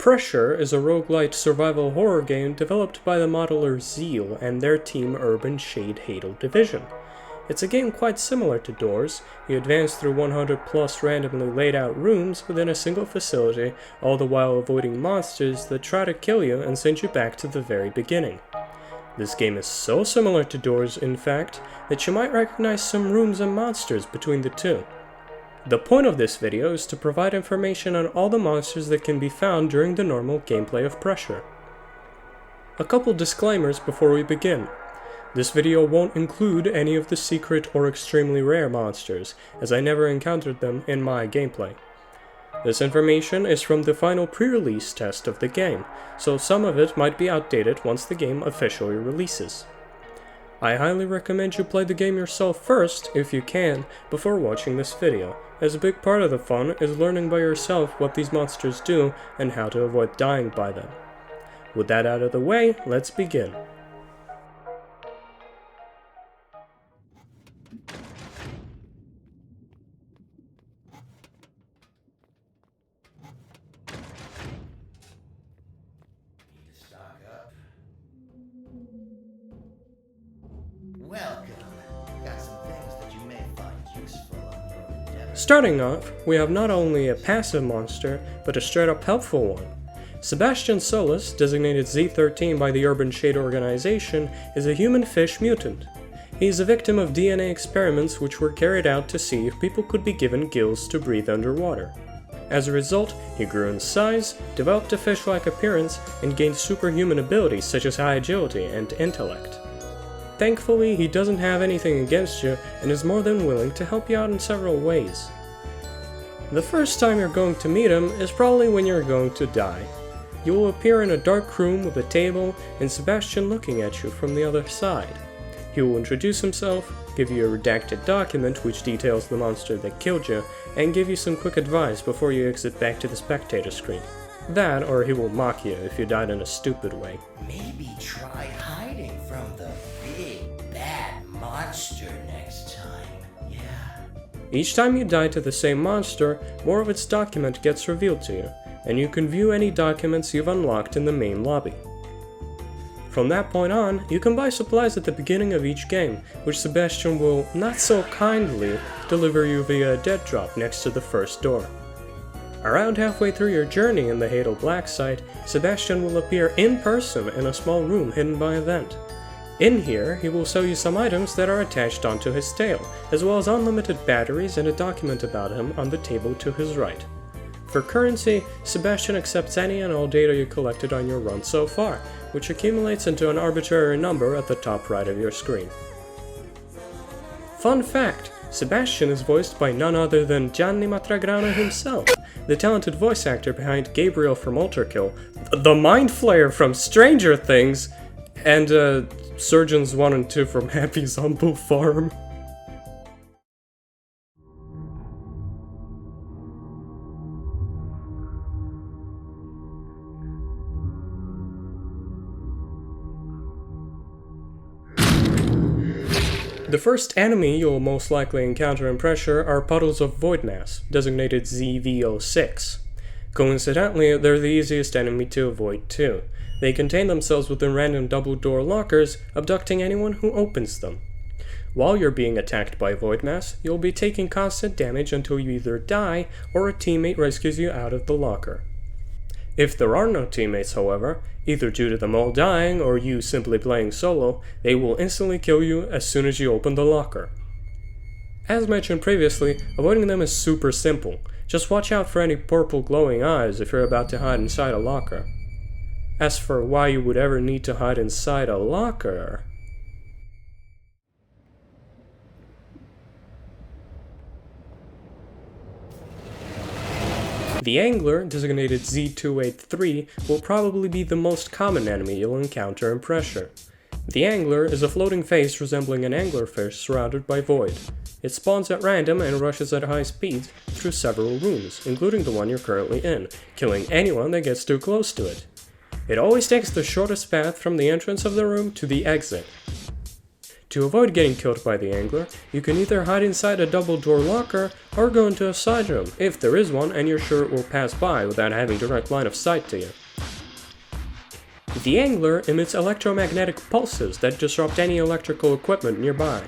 Pressure is a roguelite survival horror game developed by the modeler Zeal and their team Urban Shade Hadal Division. It's a game quite similar to Doors. You advance through 100 plus randomly laid out rooms within a single facility, all the while avoiding monsters that try to kill you and send you back to the very beginning. This game is so similar to Doors, in fact, that you might recognize some rooms and monsters between the two. The point of this video is to provide information on all the monsters that can be found during the normal gameplay of Pressure. A couple disclaimers before we begin. This video won't include any of the secret or extremely rare monsters, as I never encountered them in my gameplay. This information is from the final pre-release test of the game, so some of it might be outdated once the game officially releases. I highly recommend you play the game yourself first, if you can, before watching this video, as a big part of the fun is learning by yourself what these monsters do and how to avoid dying by them. With that out of the way, let's begin. Starting off, we have not only a passive monster, but a straight-up helpful one. Sebastian Solace, designated Z13 by the Urban Shade organization, is a human fish mutant. He is a victim of DNA experiments which were carried out to see if people could be given gills to breathe underwater. As a result, he grew in size, developed a fish-like appearance, and gained superhuman abilities such as high agility and intellect. Thankfully, he doesn't have anything against you and is more than willing to help you out in several ways. The first time you're going to meet him is probably when you're going to die. You will appear in a dark room with a table and Sebastian looking at you from the other side. He will introduce himself, give you a redacted document which details the monster that killed you, and give you some quick advice before you exit back to the spectator screen. That, or he will mock you if you died in a stupid way. Maybe try hiding from the big bad monster next time, yeah. Each time you die to the same monster, more of its document gets revealed to you, and you can view any documents you've unlocked in the main lobby. From that point on, you can buy supplies at the beginning of each game, which Sebastian will, not so kindly, deliver you via a dead drop next to the first door. Around halfway through your journey in the Hadal Black site, Sebastian will appear in person in a small room hidden by a vent. In here, he will sell you some items that are attached onto his tail, as well as unlimited batteries and a document about him on the table to his right. For currency, Sebastian accepts any and all data you collected on your run so far, which accumulates into an arbitrary number at the top right of your screen. Fun fact! Sebastian is voiced by none other than Gianni Matragrana himself, the talented voice actor behind Gabriel from Ultrakill, the Mind Flayer from Stranger Things, and Surgeons 1 and 2 from Happy's Humble Farm. The first enemy you'll most likely encounter in Pressure are Puddles of Void-Mass, designated ZV06. Coincidentally, they're the easiest enemy to avoid too. They contain themselves within random double-door lockers, abducting anyone who opens them. While you're being attacked by Void-Mass, you'll be taking constant damage until you either die or a teammate rescues you out of the locker. If there are no teammates, however, either due to them all dying or you simply playing solo, they will instantly kill you as soon as you open the locker. As mentioned previously, avoiding them is super simple. Just watch out for any purple glowing eyes if you're about to hide inside a locker. As for why you would ever need to hide inside a locker... The Angler, designated Z283, will probably be the most common enemy you'll encounter in Pressure. The Angler is a floating face resembling an anglerfish surrounded by void. It spawns at random and rushes at high speeds through several rooms, including the one you're currently in, killing anyone that gets too close to it. It always takes the shortest path from the entrance of the room to the exit. To avoid getting killed by the angler, you can either hide inside a double door locker or go into a side room, if there is one and you're sure it will pass by without having direct line of sight to you. The angler emits electromagnetic pulses that disrupt any electrical equipment nearby.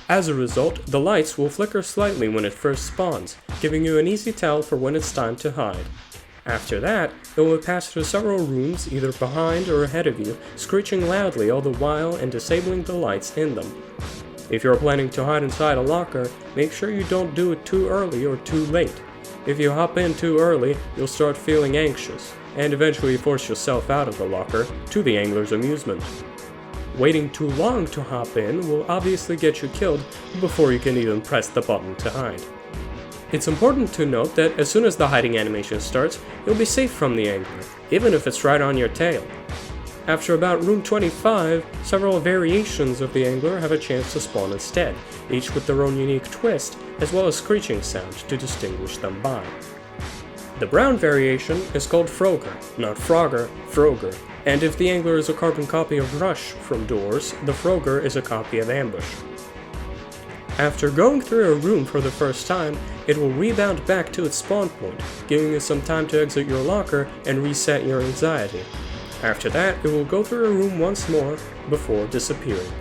As a result, the lights will flicker slightly when it first spawns, giving you an easy tell for when it's time to hide. After that, it will pass through several rooms either behind or ahead of you, screeching loudly all the while and disabling the lights in them. If you're planning to hide inside a locker, make sure you don't do it too early or too late. If you hop in too early, you'll start feeling anxious, and eventually force yourself out of the locker, to the angler's amusement. Waiting too long to hop in will obviously get you killed before you can even press the button to hide. It's important to note that as soon as the hiding animation starts, you'll be safe from the angler, even if it's right on your tail. After about room 25, several variations of the angler have a chance to spawn instead, each with their own unique twist, as well as screeching sound to distinguish them by. The brown variation is called Frogger, not Frogger, Frogger, and if the angler is a carbon copy of Rush from Doors, the Frogger is a copy of Ambush. After going through a room for the first time, it will rebound back to its spawn point, giving you some time to exit your locker and reset your anxiety. After that, it will go through a room once more before disappearing.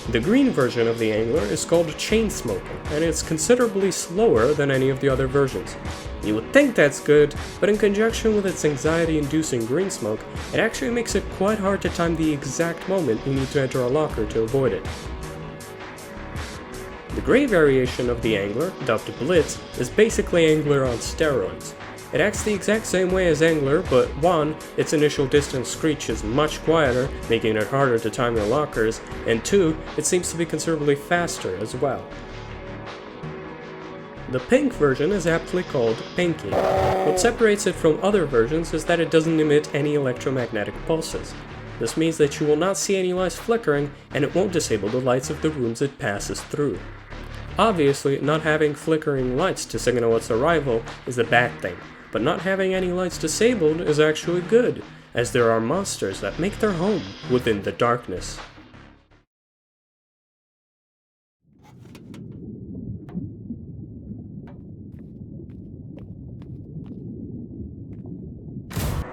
The green version of the angler is called Chain Smoker, and it's considerably slower than any of the other versions. You would think that's good, but in conjunction with its anxiety-inducing green smoke, it actually makes it quite hard to time the exact moment you need to enter a locker to avoid it. The gray variation of the angler, dubbed Blitz, is basically Angler on steroids. It acts the exact same way as Angler, but 1. Its initial distance screech is much quieter, making it harder to time your lockers, and 2. It seems to be considerably faster as well. The pink version is aptly called Pinky. What separates it from other versions is that it doesn't emit any electromagnetic pulses. This means that you will not see any lights flickering, and it won't disable the lights of the rooms it passes through. Obviously, not having flickering lights to signal its arrival is a bad thing, but not having any lights disabled is actually good, as there are monsters that make their home within the darkness.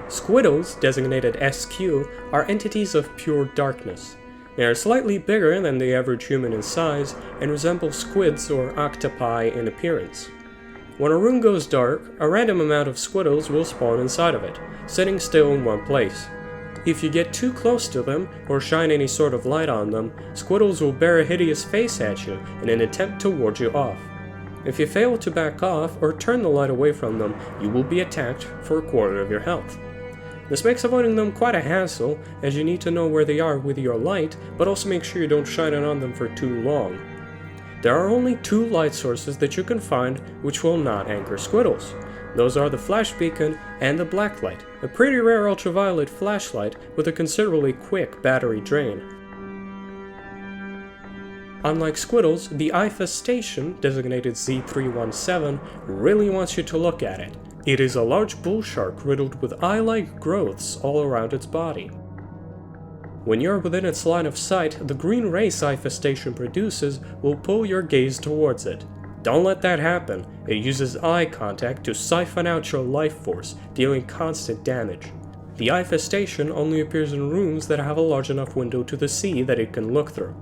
Squiddles, designated SQ, are entities of pure darkness. They are slightly bigger than the average human in size and resemble squids or octopi in appearance. When a room goes dark, a random amount of Squiddles will spawn inside of it, sitting still in one place. If you get too close to them or shine any sort of light on them, Squiddles will bear a hideous face at you in an attempt to ward you off. If you fail to back off or turn the light away from them, you will be attacked for a quarter of your health. This makes avoiding them quite a hassle, as you need to know where they are with your light, but also make sure you don't shine it on them for too long. There are only 2 light sources that you can find which will not anchor Squiddles. Those are the flash beacon and the blacklight, a pretty rare ultraviolet flashlight with a considerably quick battery drain. Unlike Squiddles, the Eyefestation, designated Z317, really wants you to look at it. It is a large bull shark riddled with eye-like growths all around its body. When you're within its line of sight, the green rays Eyefestation produces will pull your gaze towards it. Don't let that happen. It uses eye contact to siphon out your life force, dealing constant damage. The Eyefestation only appears in rooms that have a large enough window to the sea that it can look through.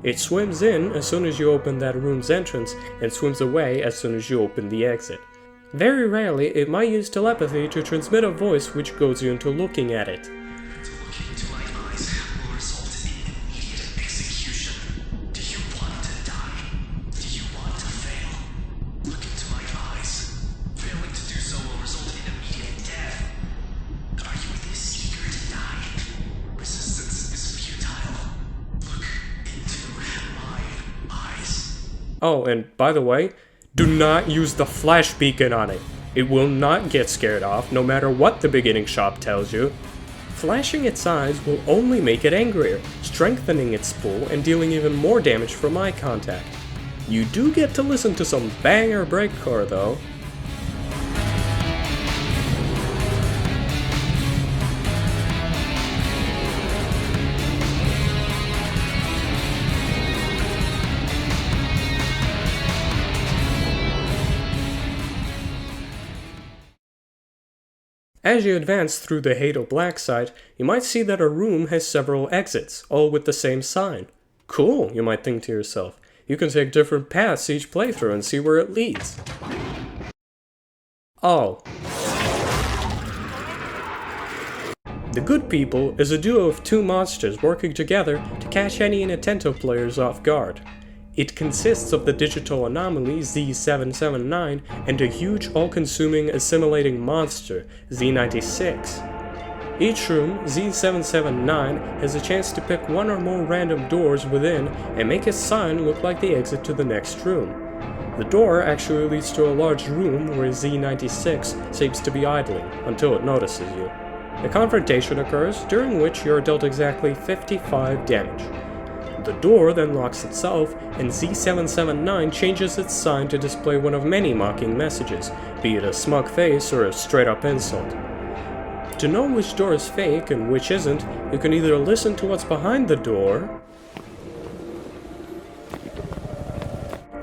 It swims in as soon as you open that room's entrance, and swims away as soon as you open the exit. Very rarely, it might use telepathy to transmit a voice which goads you into looking at it. Looking into my eyes will result in immediate execution. Do you want to die? Do you want to fail? Look into my eyes. Failing to do so will result in immediate death. Are you this eager to die? Resistance is futile. Look into my eyes. Oh, and by the way, do not use the flash beacon on it. It will not get scared off, no matter what the beginning shop tells you. Flashing its eyes will only make it angrier, strengthening its pull and dealing even more damage from eye contact. You do get to listen to some banger breakcore though. As you advance through the Hadal Black site, you might see that a room has several exits, all with the same sign. Cool, you might think to yourself. You can take different paths each playthrough and see where it leads. Oh. The Good People is a duo of two monsters working together to catch any inattentive players off guard. It consists of the digital anomaly Z779 and a huge all-consuming assimilating monster, Z96. Each room, Z779, has a chance to pick one or more random doors within and make its sign look like the exit to the next room. The door actually leads to a large room where Z96 seems to be idling until it notices you. A confrontation occurs, during which you are dealt exactly 55 damage. The door then locks itself, and Z779 changes its sign to display one of many mocking messages, be it a smug face or a straight-up insult. To know which door is fake and which isn't, you can either listen to what's behind the door,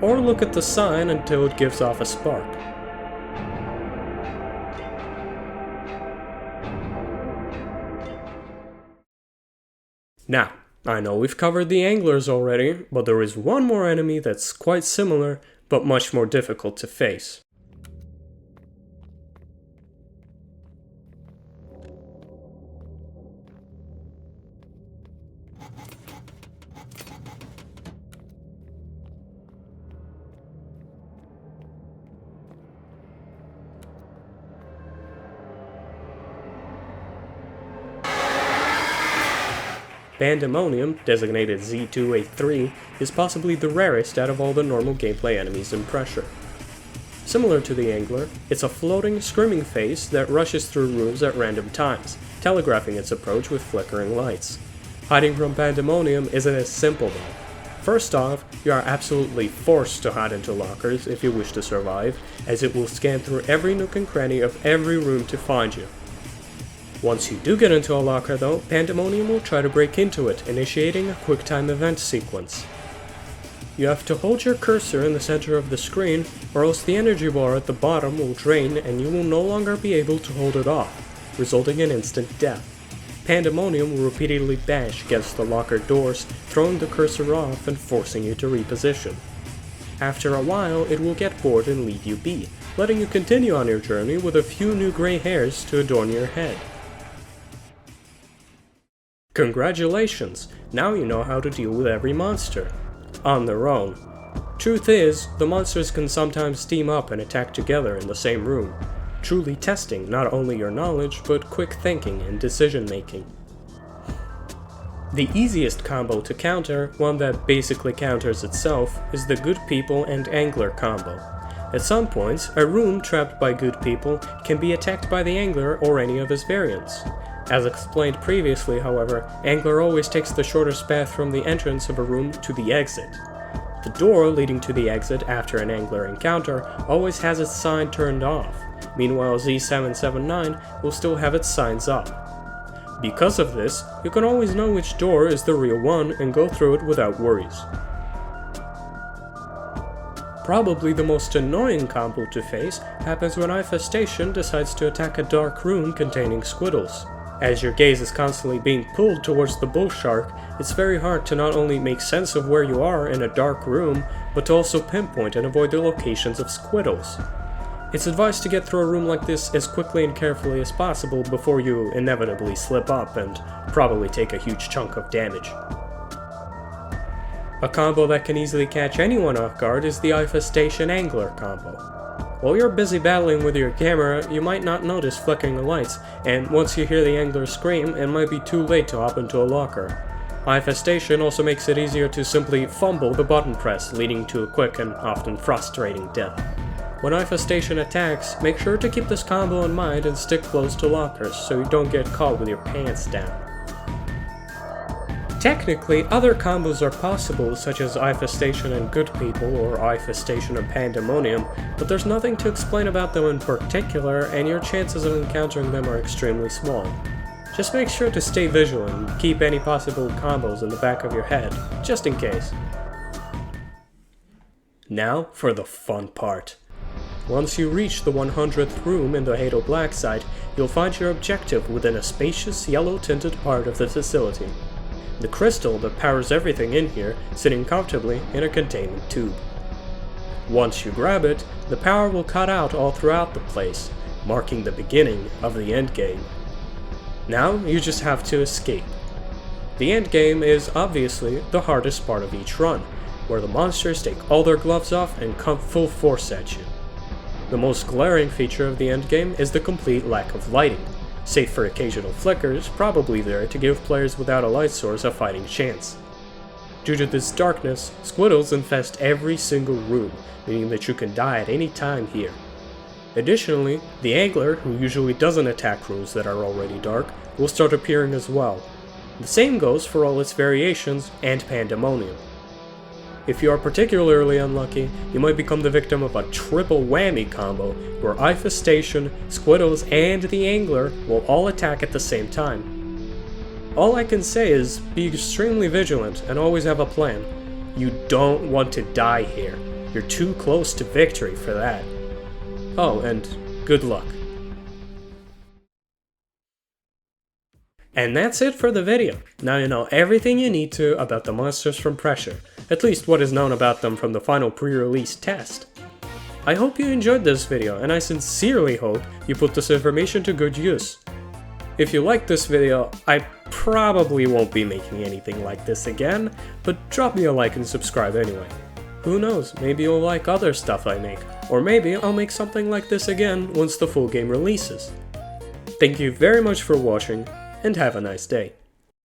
or look at the sign until it gives off a spark. Now, I know we've covered the anglers already, but there is one more enemy that's quite similar, but much more difficult to face. Pandemonium, designated Z283, is possibly the rarest out of all the normal gameplay enemies in Pressure. Similar to the Angler, it's a floating, screaming face that rushes through rooms at random times, telegraphing its approach with flickering lights. Hiding from Pandemonium isn't as simple though. First off, you are absolutely forced to hide into lockers if you wish to survive, as it will scan through every nook and cranny of every room to find you. Once you do get into a locker though, Pandemonium will try to break into it, initiating a quick-time event sequence. You have to hold your cursor in the center of the screen, or else the energy bar at the bottom will drain and you will no longer be able to hold it off, resulting in instant death. Pandemonium will repeatedly bash against the locker doors, throwing the cursor off and forcing you to reposition. After a while, it will get bored and leave you be, letting you continue on your journey with a few new gray hairs to adorn your head. Congratulations! Now you know how to deal with every monster. On their own. Truth is, the monsters can sometimes team up and attack together in the same room, truly testing not only your knowledge, but quick thinking and decision making. The easiest combo to counter, one that basically counters itself, is the Good People and Angler combo. At some points, a room trapped by Good People can be attacked by the Angler or any of his variants. As explained previously, however, Angler always takes the shortest path from the entrance of a room to the exit. The door leading to the exit after an Angler encounter always has its sign turned off, meanwhile Z779 will still have its signs up. Because of this, you can always know which door is the real one and go through it without worries. Probably the most annoying combo to face happens when Eyefestation decides to attack a dark room containing Squiddles. As your gaze is constantly being pulled towards the bull shark, it's very hard to not only make sense of where you are in a dark room, but to also pinpoint and avoid the locations of Squiddles. It's advised to get through a room like this as quickly and carefully as possible before you inevitably slip up and probably take a huge chunk of damage. A combo that can easily catch anyone off guard is the Eyefestation Angler combo. While you're busy battling with your camera, you might not notice flickering lights, and once you hear the Angler scream, it might be too late to hop into a locker. Eyefestation also makes it easier to simply fumble the button press, leading to a quick and often frustrating death. When Eyefestation attacks, make sure to keep this combo in mind and stick close to lockers so you don't get caught with your pants down. Technically, other combos are possible, such as Eyefestation and Good People or Eyefestation and Pandemonium, but there's nothing to explain about them in particular, and your chances of encountering them are extremely small. Just make sure to stay vigilant and keep any possible combos in the back of your head, just in case. Now for the fun part. Once you reach the 100th room in the Hadal Black site, you'll find your objective within a spacious yellow-tinted part of the facility. The crystal that powers everything in here sitting comfortably in a containment tube. Once you grab it, the power will cut out all throughout the place, marking the beginning of the endgame. Now you just have to escape. The endgame is obviously the hardest part of each run, where the monsters take all their gloves off and come full force at you. The most glaring feature of the endgame is the complete lack of lighting, save for occasional flickers probably there to give players without a light source a fighting chance. Due to this darkness, Squiddles infest every single room, meaning that you can die at any time here. Additionally, the Angler, who usually doesn't attack rooms that are already dark, will start appearing as well. The same goes for all its variations and Pandemonium. If you are particularly unlucky, you might become the victim of a triple whammy combo where Eyefestation, Squiddles, and the Angler will all attack at the same time. All I can say is be extremely vigilant and always have a plan. You don't want to die here. You're too close to victory for that. Oh, and good luck. And that's it for the video. Now you know everything you need to about the monsters from Pressure, at least what is known about them from the final pre-release test. I hope you enjoyed this video, and I sincerely hope you put this information to good use. If you liked this video, I probably won't be making anything like this again, but drop me a like and subscribe anyway. Who knows, maybe you'll like other stuff I make, or maybe I'll make something like this again once the full game releases. Thank you very much for watching, and have a nice day.